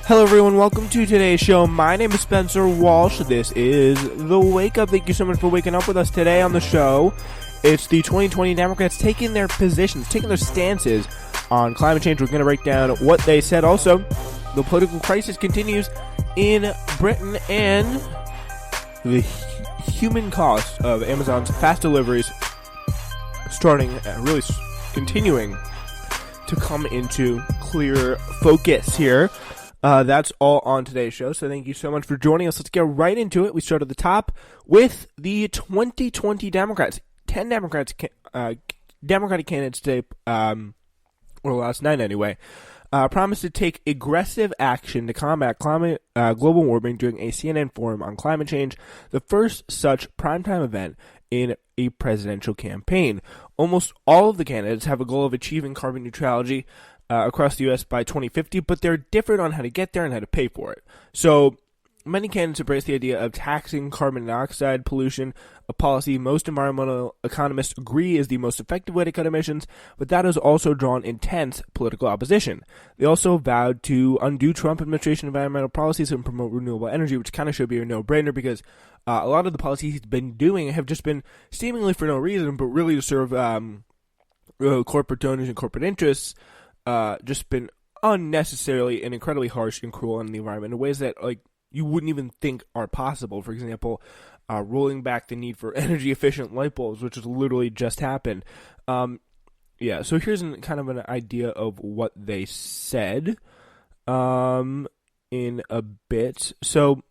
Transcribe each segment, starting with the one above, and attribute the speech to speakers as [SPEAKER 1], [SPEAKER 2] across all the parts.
[SPEAKER 1] Hello everyone, welcome to today's show. My name is Spencer Walsh. This is The Wake Up. Thank you so much for waking up with us today on the show. It's the 2020 Democrats taking their positions, taking their stances on climate change. We're going to break down what they said. Also, the political crisis continues in Britain and the human cost of Amazon's fast deliveries continuing to come into clear focus here. That's all on today's show, so thank you so much for joining us. Let's get right into it. We start at the top with the 2020 Democrats. 10 Democratic candidates today, or last night anyway, promised to take aggressive action to combat global warming during a CNN forum on climate change, the first such primetime event in a presidential campaign. Almost all of the candidates have a goal of achieving carbon neutrality across the U.S. by 2050, but they're different on how to get there and how to pay for it. So many candidates embrace the idea of taxing carbon dioxide pollution, a policy most environmental economists agree is the most effective way to cut emissions, but that has also drawn intense political opposition. They also vowed to undo Trump administration environmental policies and promote renewable energy, which kind of should be a no-brainer because a lot of the policies he's been doing have just been seemingly for no reason, but really to serve corporate donors and corporate interests. Just been unnecessarily and incredibly harsh and cruel on the environment in ways that you wouldn't even think are possible. For example, rolling back the need for energy efficient light bulbs, which has literally just happened. So here's kind of an idea of what they said in a bit. So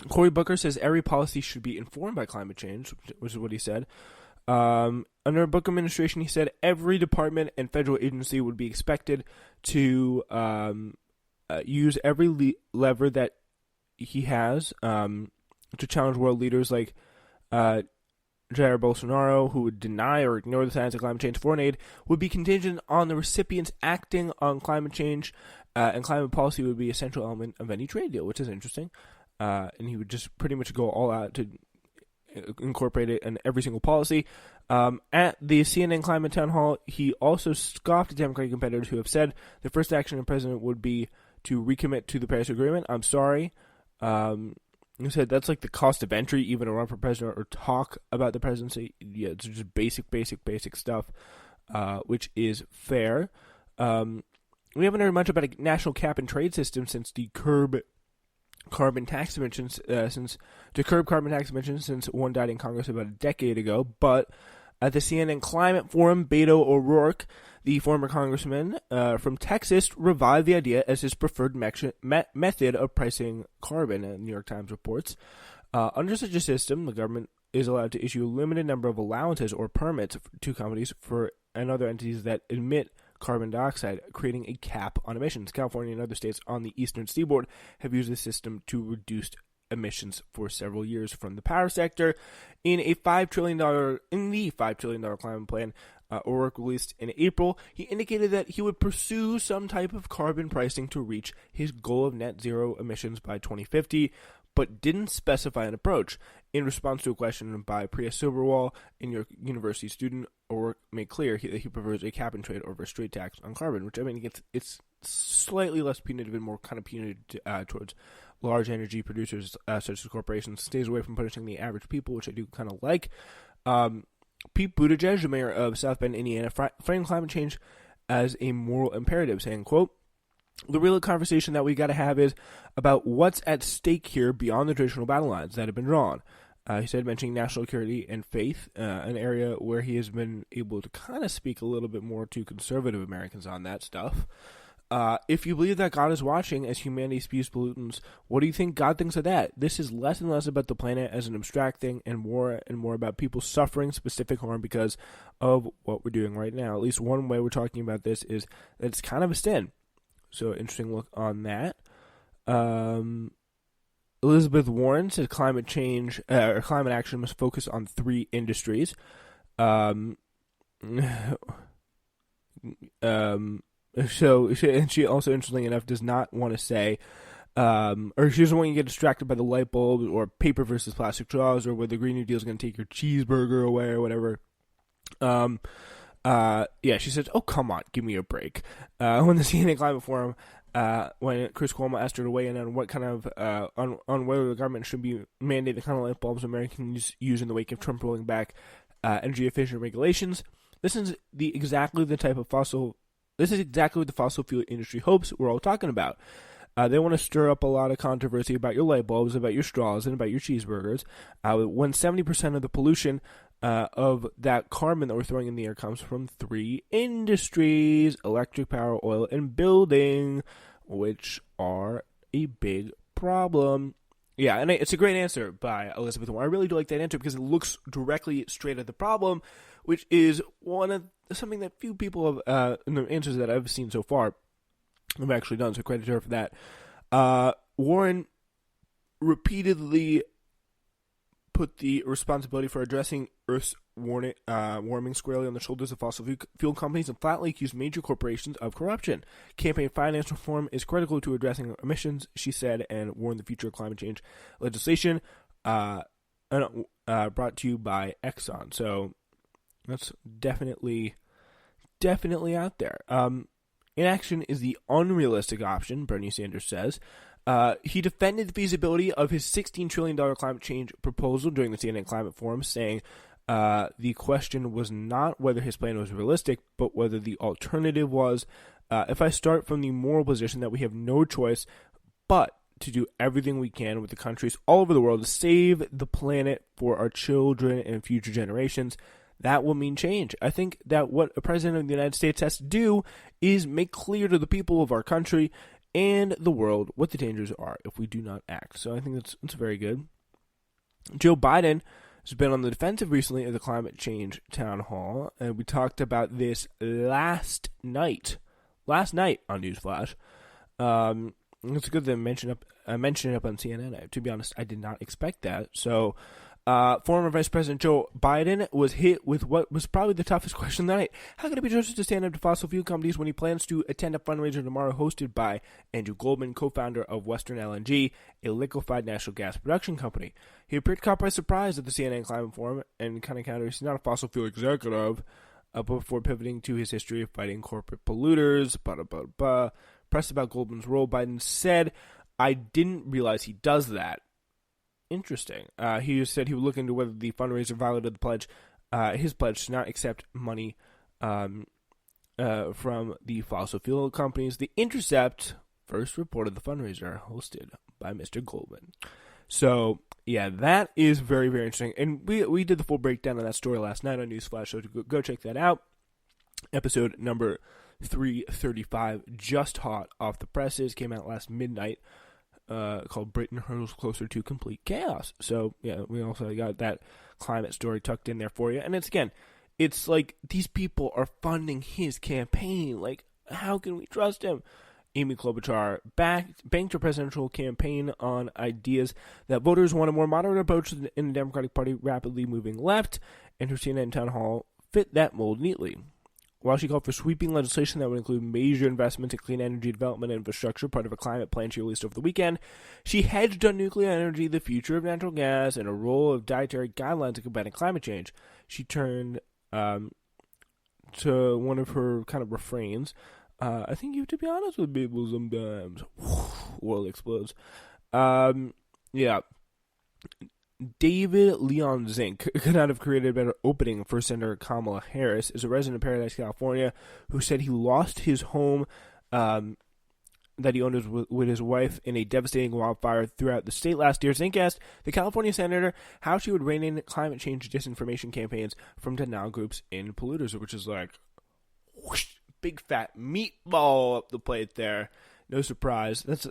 [SPEAKER 1] Cory Booker says every policy should be informed by climate change, which is what he said. Under a Booker administration, he said every department and federal agency would be expected to use every lever that he has to challenge world leaders like Jair Bolsonaro, who would deny or ignore the science of climate change. Foreign aid would be contingent on the recipients acting on climate change, and climate policy would be an essential element of any trade deal, which is interesting. And he would just pretty much go all out to incorporate it in every single policy. At the CNN Climate Town Hall, he also scoffed at Democratic competitors who have said the first action of the president would be to recommit to the Paris Agreement. I'm sorry. He said that's like the cost of entry, even to run for president or talk about the presidency. Yeah, it's just basic stuff, which is fair. We haven't heard much about a national cap and trade system since the carbon tax emissions since one died in Congress about a decade ago. But at the CNN Climate Forum, Beto O'Rourke, the former congressman from Texas, revived the idea as his preferred method of pricing carbon, New York Times reports. Under such a system, the government is allowed to issue a limited number of allowances or permits to companies and other entities that emit carbon dioxide, creating a cap on emissions. California and other states on the eastern seaboard have used this system to reduce emissions for several years from the power sector. In the $5 trillion climate plan O'Rourke released in April, he indicated that he would pursue some type of carbon pricing to reach his goal of net zero emissions by 2050, but didn't specify an approach. In response to a question by Priya Silverwall, a New York University student, O'Rourke made clear that he prefers a cap and trade over a straight tax on carbon, which it's slightly less punitive and more kind of punitive towards large energy producers such as corporations. Stays away from punishing the average people, which I do kind of like. Pete Buttigieg, the mayor of South Bend, Indiana, framed climate change as a moral imperative, saying, quote, "The real conversation that we got to have is about what's at stake here beyond the traditional battle lines that have been drawn." He said, mentioning national security and faith, an area where he has been able to kind of speak a little bit more to conservative Americans on that stuff. If you believe that God is watching as humanity spews pollutants, what do you think God thinks of that? This is less and less about the planet as an abstract thing and more about people suffering specific harm because of what we're doing right now. At least one way we're talking about this is that it's kind of a sin. So interesting look on that. Elizabeth Warren said climate change or climate action must focus on 3 industries. So she also, interestingly enough, does not want to say, or she doesn't want you to get distracted by the light bulbs or paper versus plastic straws or whether the Green New Deal is going to take your cheeseburger away or whatever. She said, "Oh, come on, give me a break." When the CNN Climate Forum when Chris Cuomo asked her to weigh in on what kind of on whether the government should be mandate the kind of light bulbs Americans use in the wake of Trump rolling back energy efficient regulations. This is exactly what the fossil fuel industry hopes we're all talking about. They want to stir up a lot of controversy about your light bulbs, about your straws, and about your cheeseburgers. When 70% of the pollution of that carbon that we're throwing in the air comes from three industries: electric power, oil, and building, which are a big problem. Yeah, and it's a great answer by Elizabeth Warren. I really do like that answer because it looks directly straight at the problem, which is something that few people have, in the answers that I've seen so far, have actually done, so credit to her for that. Warren repeatedly put the responsibility for addressing Earth's warming squarely on the shoulders of fossil fuel companies and flatly accused major corporations of corruption. Campaign finance reform is critical to addressing emissions, she said, and warned the future of climate change legislation brought to you by Exxon. So that's definitely out there. Inaction is the unrealistic option, Bernie Sanders says. He defended the feasibility of his $16 trillion climate change proposal during the CNN Climate Forum, saying the question was not whether his plan was realistic, but whether the alternative was. If I start from the moral position that we have no choice but to do everything we can with the countries all over the world to save the planet for our children and future generations, that will mean change. I think that what a president of the United States has to do is make clear to the people of our country and the world what the dangers are if we do not act. So I think that's very good. Joe Biden has been on the defensive recently at the climate change town hall, and we talked about this last night on Newsflash. It's good that I mentioned it up on CNN. To be honest, I did not expect that. So former Vice President Joe Biden was hit with what was probably the toughest question of the night. How can it be trusted to stand up to fossil fuel companies when he plans to attend a fundraiser tomorrow hosted by Andrew Goldman, co-founder of Western LNG, a liquefied natural gas production company? He appeared caught by surprise at the CNN Climate Forum and kind of countered he's not a fossil fuel executive, before pivoting to his history of fighting corporate polluters. Pressed about Goldman's role, Biden said, "I didn't realize he does that." Interesting. He said he would look into whether the fundraiser violated the pledge, his pledge to not accept money from the fossil fuel companies. The Intercept first reported the fundraiser hosted by Mr. Goldman. So, yeah, that is very, very interesting. And we did the full breakdown of that story last night on Newsflash, so go check that out. Episode number 335, just hot off the presses, came out last midnight. Called Britain Hurdles Closer to Complete Chaos. So, yeah, we also got that climate story tucked in there for you. And it's like these people are funding his campaign. Like, how can we trust him? Amy Klobuchar banked her presidential campaign on ideas that voters want a more moderate approach in the Democratic Party rapidly moving left, and her CNN town hall fit that mold neatly. While she called for sweeping legislation that would include major investments in clean energy development and infrastructure, part of a climate plan she released over the weekend, she hedged on nuclear energy, the future of natural gas, and a role of dietary guidelines in combating climate change. She turned to one of her kind of refrains. I think you have to be honest with people sometimes. World explodes. Yeah. David Leon Zink could not have created a better opening for Senator Kamala Harris, is a resident of Paradise, California, who said he lost his home that he owned with his wife in a devastating wildfire throughout the state last year. Zink asked the California senator how she would rein in climate change disinformation campaigns from denial groups in polluters, which is like whoosh, big fat meatball up the plate there. No surprise. That's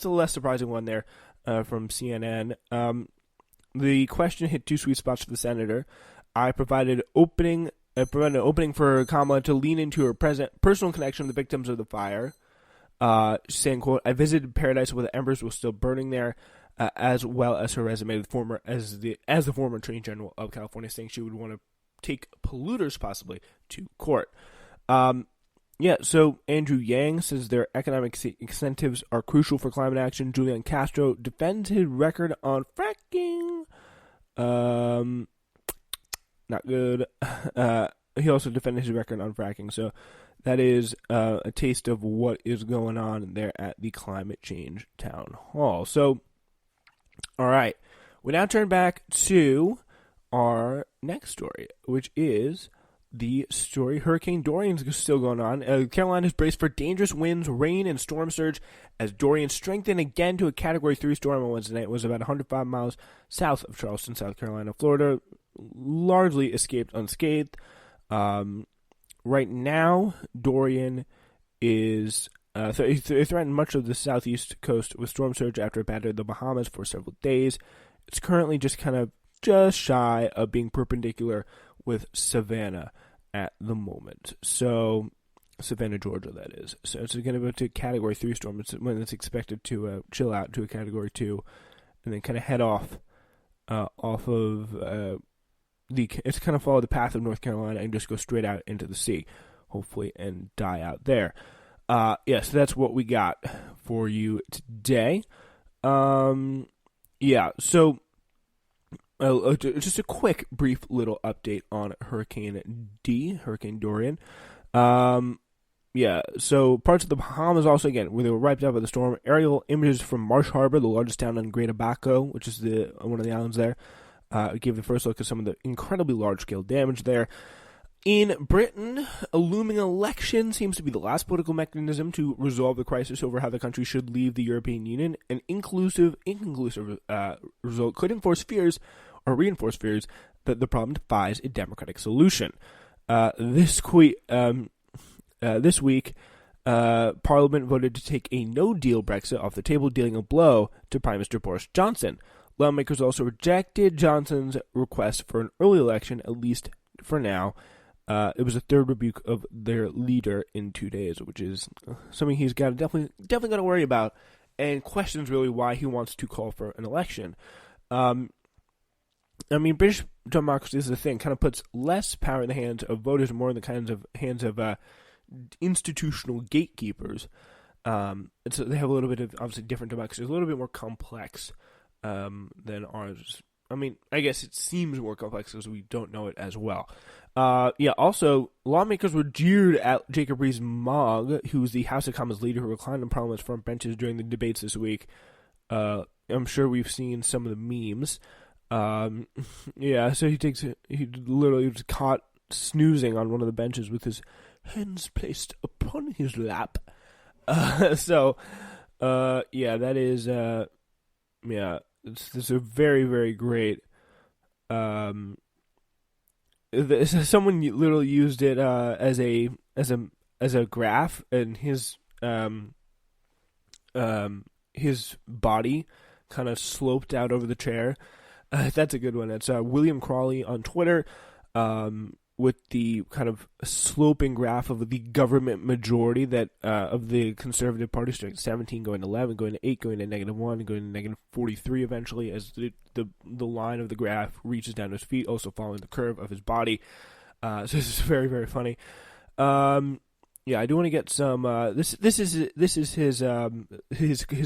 [SPEAKER 1] a less surprising one there from CNN. The question hit two sweet spots for the senator. I provided an opening for Kamala to lean into her personal connection with the victims of the fire. Saying, quote, I visited Paradise where the embers were still burning there, as well as her resume as the former Attorney General of California, saying she would want to take polluters possibly to court. Yeah, so Andrew Yang says their economic incentives are crucial for climate action. Julian Castro defends his record on fracking. Not good. He also defended his record on fracking. So that is a taste of what is going on there at the Climate Change Town Hall. So, all right, we now turn back to our next story, which is the story Hurricane Dorian is still going on. Carolina is braced for dangerous winds, rain, and storm surge as Dorian strengthened again to a Category 3 storm on Wednesday night. It was about 105 miles south of Charleston, South Carolina. Florida largely escaped unscathed. Right now, Dorian is threatened much of the southeast coast with storm surge after it battered the Bahamas for several days. It's currently just shy of being perpendicular with Savannah at the moment. So, Savannah, Georgia, that is. So it's going to go to a Category 3 storm. It's when it's expected to chill out to a Category 2 and then kind of head off of it's kind of follow the path of North Carolina and just go straight out into the sea, hopefully, and die out there. So that's what we got for you today. So just a quick, brief little update on Hurricane Dorian. So parts of the Bahamas also, again, where they were wiped out by the storm. Aerial images from Marsh Harbor, the largest town on Great Abaco, which is one of the islands there, gave the first look at some of the incredibly large-scale damage there. In Britain, a looming election seems to be the last political mechanism to resolve the crisis over how the country should leave the European Union. An inconclusive result could reinforce fears that the problem defies a democratic solution. This week, Parliament voted to take a no-deal Brexit off the table, dealing a blow to Prime Minister Boris Johnson. Lawmakers also rejected Johnson's request for an early election, at least for now. It was a third rebuke of their leader in 2 days, which is something he's got to definitely got to worry about, and questions really why he wants to call for an election. British democracy is the thing, kind of puts less power in the hands of voters and more in the hands of institutional gatekeepers. And so they have a little bit of, obviously, different democracies, a little bit more complex than ours. I guess it seems more complex because we don't know it as well. Also, lawmakers were jeered at Jacob Rees-Mogg, who's the House of Commons leader who reclined on Parliament's front benches during the debates this week. I'm sure we've seen some of the memes. So he literally was caught snoozing on one of the benches with his hands placed upon his lap. That is, it's a very, very great, someone literally used it, as a graph, and his body kind of sloped out over the chair. That's a good one. It's William Crawley on Twitter, with the kind of sloping graph of the government majority that of the Conservative Party, starting at 17, going to 11, going to 8, going to -1, going to -43 eventually, as the line of the graph reaches down to his feet, also following the curve of his body. So this is very, very funny. I do want to get some. This is his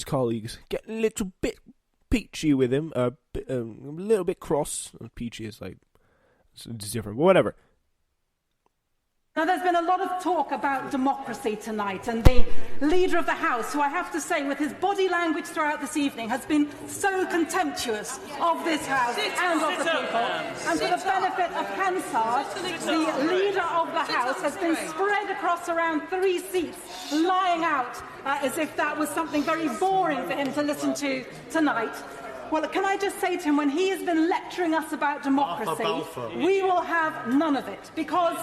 [SPEAKER 1] colleagues getting a little bit peachy with him, a little bit cross. Peachy is like it's different, but whatever.
[SPEAKER 2] Now, there's been a lot of talk about democracy tonight, and the Leader of the House, who I have to say, with his body language throughout this evening, has been so contemptuous of this House and of the people. And for the benefit of Hansard, the Leader of the House has been spread across around 3 seats, lying out as if that was something very boring for him to listen to tonight. Well, can I just say to him, when he has been lecturing us about democracy, we will have none of it, because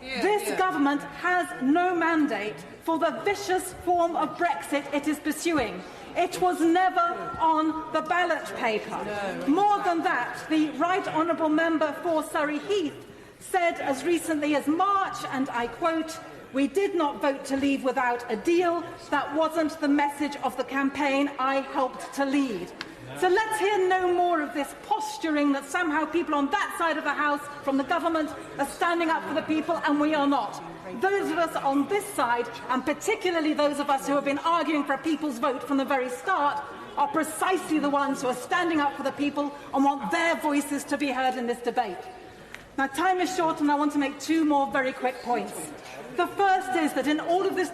[SPEAKER 2] this government has no mandate for the vicious form of Brexit it is pursuing. It was never on the ballot paper. More than that, the Right Honourable Member for Surrey Heath said as recently as March, and I quote, "We did not vote to leave without a deal. That wasn't the message of the campaign I helped to lead." So let's hear no more of this posturing that somehow people on that side of the House from the government are standing up for the people, and we are not. Those of us on this side, and particularly those of us who have been arguing for a people's vote from the very start, are precisely the ones who are standing up for the people and want their voices to be heard in this debate. Now, time is short, and I want to make two more very quick points. The first is that in all of this